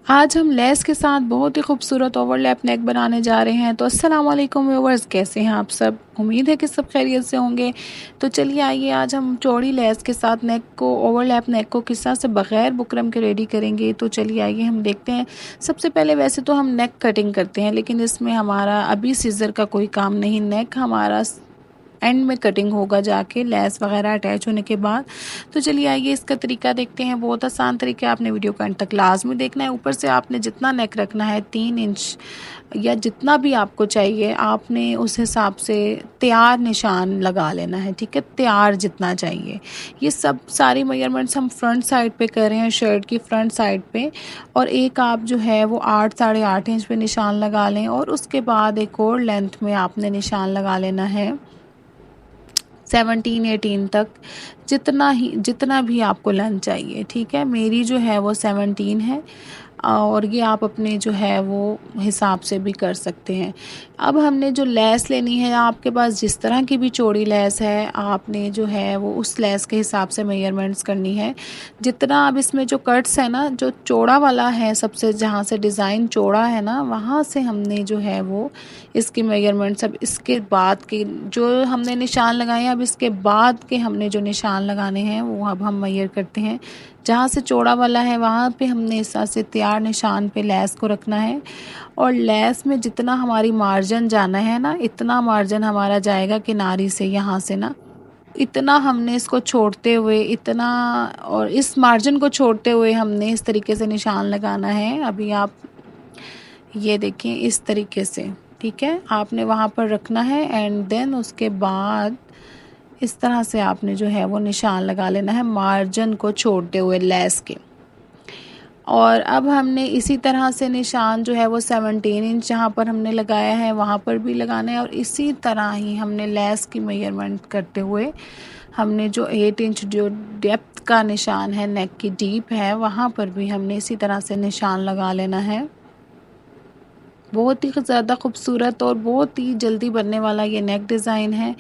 आज हम लेस के साथ बहुत ही खूबसूरत ओवरलैप नेक बनाने जा रहे हैं। तो अस्सलाम वालेकुम व्यूअर्स, कैसे हैं आप सब? उम्मीद है कि सब खैरियत से होंगे। तो चलिए आइए आज हम चौड़ी लेस के साथ नेक को ओवरलैप नेक को किस तरह से बग़ैर बुकरम के रेडी करेंगे। तो चलिए आइए हम देखते हैं। सबसे पहले वैसे तो हम नेक कटिंग करते हैं, लेकिन इसमें हमारा अभी सीज़र का कोई काम नहीं। नेक हमारा एंड में कटिंग होगा जाके लेस वगैरह अटैच होने के बाद। तो चलिए आइए इसका तरीका देखते हैं। बहुत आसान तरीका, आपने वीडियो को एंड तक लाजमी देखना है। ऊपर से आपने जितना नेक रखना है 3 इंच या जितना भी आपको चाहिए, आपने उस हिसाब से तैयार निशान लगा लेना है। ठीक है, तैयार जितना चाहिए। ये सब सारी मेजरमेंट्स हम फ्रंट साइड पे कर रहे हैं, शर्ट की फ्रंट साइड पे। और एक आप जो है वो 8 साढ़े 8 इंच पे निशान लगा लें, और उसके बाद एक और लेंथ में आपने निशान लगा लेना है 17-18 तक, जितना भी आपको लेंथ चाहिए। ठीक है, मेरी जो है वो 17 है, और ये आप अपने जो है वो हिसाब से भी कर सकते हैं। अब हमने जो लेस लेनी है, आपके पास जिस तरह की भी चौड़ी लेस है, आपने जो है वो उस लेस के हिसाब से मेजरमेंट्स करनी है। जितना अब इसमें जो कट्स है ना, जो चौड़ा वाला है, सबसे जहाँ से डिज़ाइन चौड़ा है ना, वहाँ से हमने जो है वो इसकी मेजरमेंट्स, अब इसके बाद के जो हमने निशान लगाए हैं, अब इसके बाद के हमने जो निशान लगाने हैं वो अब हम मेजर करते हैं। जहाँ से चौड़ा वाला है वहाँ पे हमने इस तरह से तैयार निशान पे लेस को रखना है, और लेस में जितना हमारी मार्जिन जाना है ना, इतना मार्जिन हमारा जाएगा किनारी से, यहाँ से ना, इतना हमने इसको छोड़ते हुए, इतना और इस मार्जिन को छोड़ते हुए हमने इस तरीके से निशान लगाना है। अभी आप ये देखें इस तरीके से। ठीक है, आपने वहाँ पर रखना है, एंड देन उसके बाद इस तरह से आपने जो है वो निशान लगा लेना है मार्जिन को छोड़ते हुए लेस के। और अब हमने इसी तरह से निशान जो है वो 17 इंच जहाँ पर हमने लगाया है वहाँ पर भी लगाना है, और इसी तरह ही हमने लेस की मेजरमेंट करते हुए हमने जो 8 इंच जो डेप्थ का निशान है, नेक की डीप है, वहाँ पर भी हमने इसी तरह से निशान लगा लेना है। बहुत ही ज़्यादा खूबसूरत और बहुत ही जल्दी बनने वाला ये नेक डिज़ाइन है।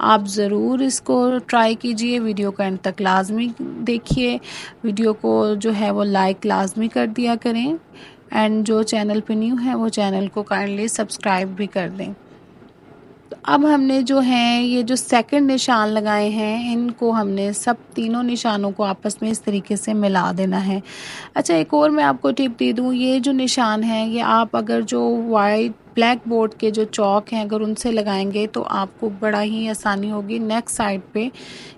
आप ज़रूर इसको ट्राई कीजिए। वीडियो को एंड तक लाजमी देखिए। वीडियो को जो है वो लाइक लाजमी कर दिया करें, एंड जो चैनल पे न्यू है वो चैनल को काइंडली सब्सक्राइब भी कर दें। तो अब हमने जो है ये जो सेकंड निशान लगाए हैं, इनको हमने सब तीनों निशानों को आपस में इस तरीके से मिला देना है। अच्छा, एक और मैं आपको टिप दे दूँ, ये जो निशान है ये आप अगर जो वाइट ब्लैक बोर्ड के जो चौक हैं अगर उनसे लगाएंगे तो आपको बड़ा ही आसानी होगी, नेक साइड पे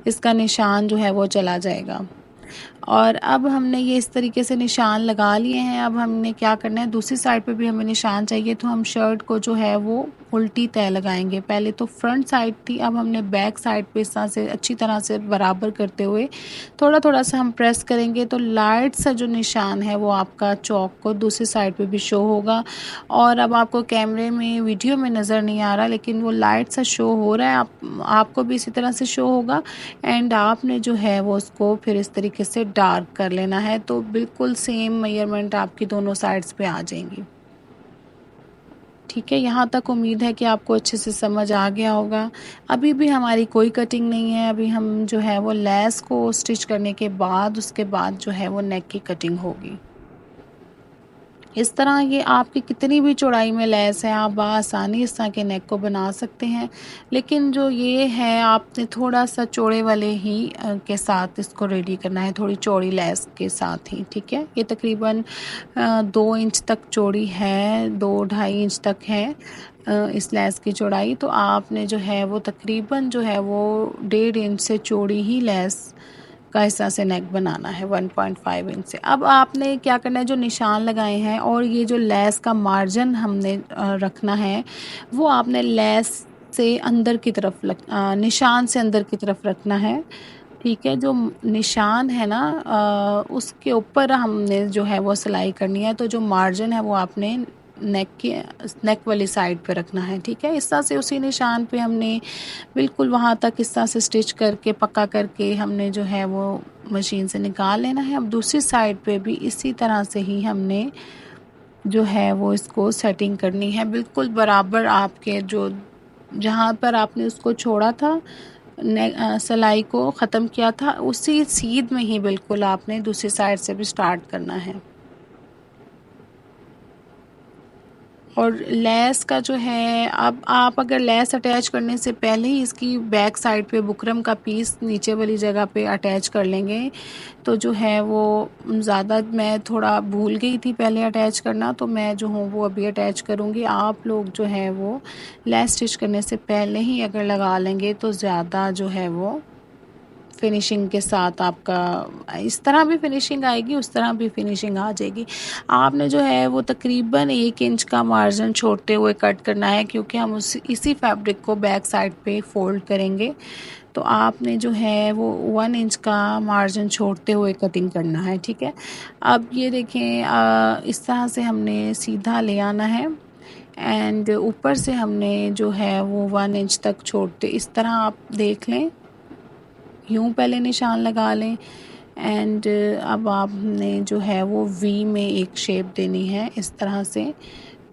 इसका निशान जो है वो चला जाएगा। और अब हमने ये इस तरीके से निशान लगा लिए हैं। अब हमने क्या करना है, दूसरी साइड पे भी हमें निशान चाहिए, तो हम शर्ट को जो है वो उल्टी तय लगाएंगे। पहले तो फ्रंट साइड थी, अब हमने बैक साइड पे इस तरह से अच्छी तरह से बराबर करते हुए थोड़ा थोड़ा सा हम प्रेस करेंगे, तो लाइट सा जो निशान है वो आपका चौक को दूसरी साइड पे भी शो होगा। और अब आपको कैमरे में वीडियो में नज़र नहीं आ रहा, लेकिन वो लाइट सा शो हो रहा है, आपको भी इसी तरह से शो होगा। एंड आपने जो है वो उसको फिर इस तरीके से डार्क कर लेना है, तो बिल्कुल सेम मेजरमेंट आपकी दोनों साइड्स पे आ जाएंगी। ठीक है, यहाँ तक उम्मीद है कि आपको अच्छे से समझ आ गया होगा। अभी भी हमारी कोई कटिंग नहीं है, अभी हम जो है वो लेस को स्टिच करने के बाद उसके बाद जो है वो नेक की कटिंग होगी। इस तरह ये आपकी कितनी भी चौड़ाई में लेस है, आप बआसानी इस तरह के नेक को बना सकते हैं। लेकिन जो ये है, आपने थोड़ा सा चौड़े वाले ही के साथ इसको रेडी करना है, थोड़ी चौड़ी लेस के साथ ही। ठीक है, ये तकरीबन 2 इंच तक चौड़ी है, 2-2.5 इंच तक है इस लेस की चौड़ाई। तो आपने जो है वो तकरीबन जो है वो 1.5 इंच से चौड़ी ही लेस का हिस्सा से नेक बनाना है, 1.5 इंच से। अब आपने क्या करना है, जो निशान लगाए हैं और ये जो लेस का मार्जिन हमने रखना है, वो आपने लेस से अंदर की तरफ निशान से अंदर की तरफ रखना है। ठीक है, जो निशान है ना उसके ऊपर हमने जो है वो सिलाई करनी है, तो जो मार्जिन है वो आपने नेक वाली साइड पे रखना है। ठीक है, इस तरह से उसी निशान पे हमने बिल्कुल वहाँ तक इस तरह से स्टिच करके पक्का करके हमने जो है वो मशीन से निकाल लेना है। अब दूसरी साइड पे भी इसी तरह से ही हमने जो है वो इसको सेटिंग करनी है, बिल्कुल बराबर आपके जो जहाँ पर आपने उसको छोड़ा था, सिलाई को ख़त्म किया था, उसी सीध में ही बिल्कुल आपने दूसरी साइड से भी स्टार्ट करना है। और लेस का जो है, अब आप अगर लेस अटैच करने से पहले ही इसकी बैक साइड पे बुकरम का पीस नीचे वाली जगह पे अटैच कर लेंगे तो जो है वो ज़्यादा, मैं थोड़ा भूल गई थी पहले अटैच करना, तो मैं जो हूँ वो अभी अटैच करूँगी। आप लोग जो है वो लेस स्टिच करने से पहले ही अगर लगा लेंगे तो ज़्यादा जो है वो फिनिशिंग के साथ आपका इस तरह भी फिनिशिंग आएगी, उस तरह भी फिनिशिंग आ जाएगी। आपने जो है वो तकरीबन 1 इंच का मार्जिन छोड़ते हुए कट करना है, क्योंकि हम इसी फैब्रिक को बैक साइड पे फोल्ड करेंगे। तो आपने जो है वो 1 इंच का मार्जिन छोड़ते हुए कटिंग करना है, ठीक है। अब ये देखें, इस तरह से हमने सीधा ले आना है एंड ऊपर से हमने जो है वो 1 इंच तक छोड़ते, इस तरह आप देख लें, यूँ पहले निशान लगा लें एंड अब आपने जो है वो वी में एक शेप देनी है, इस तरह से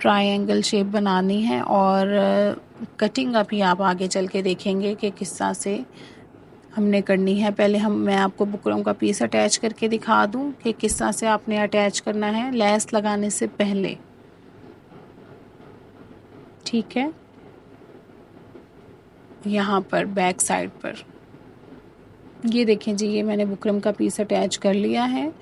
ट्रायंगल शेप बनानी है। और कटिंग अभी आप आगे चल के देखेंगे कि किस तरह से हमने करनी है। पहले मैं आपको बुकरम का पीस अटैच करके दिखा दूं कि किस तरह से आपने अटैच करना है लेस लगाने से पहले, ठीक है। यहाँ पर बैक साइड पर ये देखें जी, ये मैंने बुकरम का पीस अटैच कर लिया है।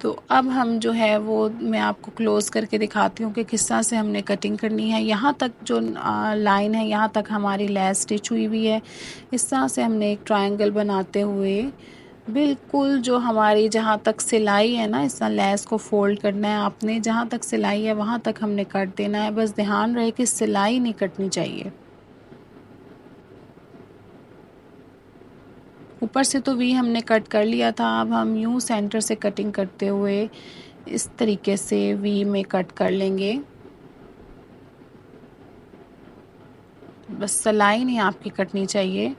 तो अब हम जो है वो मैं आपको क्लोज़ करके दिखाती हूँ कि किस तरह से हमने कटिंग करनी है। यहाँ तक जो लाइन है, यहाँ तक हमारी लेस स्टिच हुई हुई है। इस तरह से हमने एक ट्रायंगल बनाते हुए बिल्कुल जो हमारी जहाँ तक सिलाई है ना, इस तरह लेस को फोल्ड करना है आपने, जहाँ तक सिलाई है वहाँ तक हमने कट देना है। बस ध्यान रहे कि सिलाई नहीं कटनी चाहिए। ऊपर से तो वी हमने कट कर लिया था, अब हम यूँ सेंटर से कटिंग करते हुए इस तरीके से वी में कट कर लेंगे। बस सिलाई नहीं आपकी कटनी चाहिए।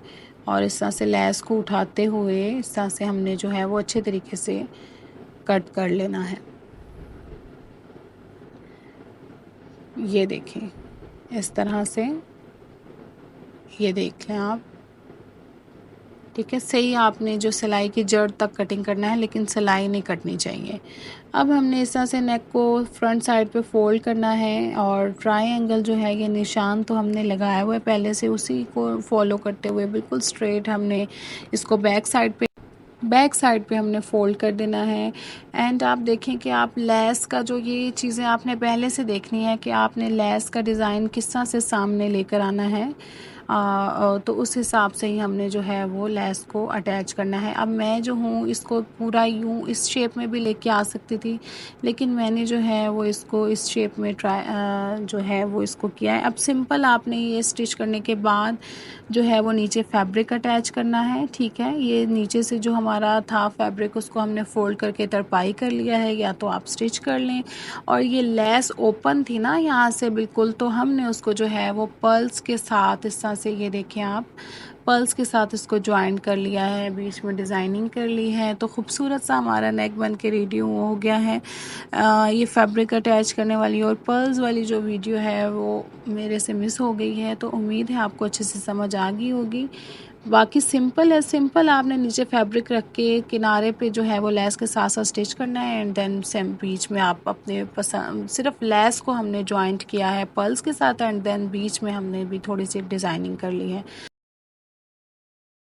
और इस तरह से लेस को उठाते हुए इस तरह से हमने जो है वो अच्छे तरीके से कट कर लेना है। ये देखें, इस तरह से ये देख लें आप, ठीक है। सही आपने जो सिलाई की जड़ तक कटिंग करना है, लेकिन सिलाई नहीं कटनी चाहिए। अब हमने इस तरह से नेक को फ्रंट साइड पे फोल्ड करना है और ट्रायंगल जो है ये निशान तो हमने लगाया हुआ है पहले से, उसी को फॉलो करते हुए बिल्कुल स्ट्रेट हमने इसको बैक साइड पे हमने फ़ोल्ड कर देना है। एंड आप देखें कि आप लेस का जो ये चीज़ें आपने पहले से देखनी है कि आपने लेस का डिज़ाइन किस तरह से सामने लेकर आना है। तो उस हिसाब से ही हमने जो है वो लेस को अटैच करना है। अब मैं जो हूँ इसको पूरा यूँ इस शेप में भी लेके आ सकती थी, लेकिन मैंने जो है वो इसको इस शेप में जो है वो इसको किया है। अब सिंपल आपने ये स्टिच करने के बाद जो है वो नीचे फैब्रिक अटैच करना है, ठीक है। ये नीचे से जो हमारा था फैब्रिक उसको हमने फोल्ड करके तरपाई कर लिया है, या तो आप स्टिच कर लें। और ये लेस ओपन थी ना यहाँ से बिल्कुल, तो हमने उसको जो है वो पर्ल्स के साथ इस तरह से, ये देखें आप, पर्ल्स के साथ इसको ज्वाइन कर लिया है, बीच में डिज़ाइनिंग कर ली है। तो खूबसूरत सा हमारा नेक बन के रेडी हो गया है। ये फैब्रिक अटैच करने वाली और पर्ल्स वाली जो वीडियो है वो मेरे से मिस हो गई है, तो उम्मीद है आपको अच्छे से समझ आ गई होगी। बाकी सिंपल है, सिंपल आपने नीचे फैब्रिक रख के किनारे पे जो है वो लेस के साथ साथ स्टिच करना है एंड देन सेम बीच में आप अपने पसंद, सिर्फ लेस को हमने जॉइंट किया है पर्ल्स के साथ एंड देन बीच में हमने भी थोड़ी सी डिज़ाइनिंग कर ली है।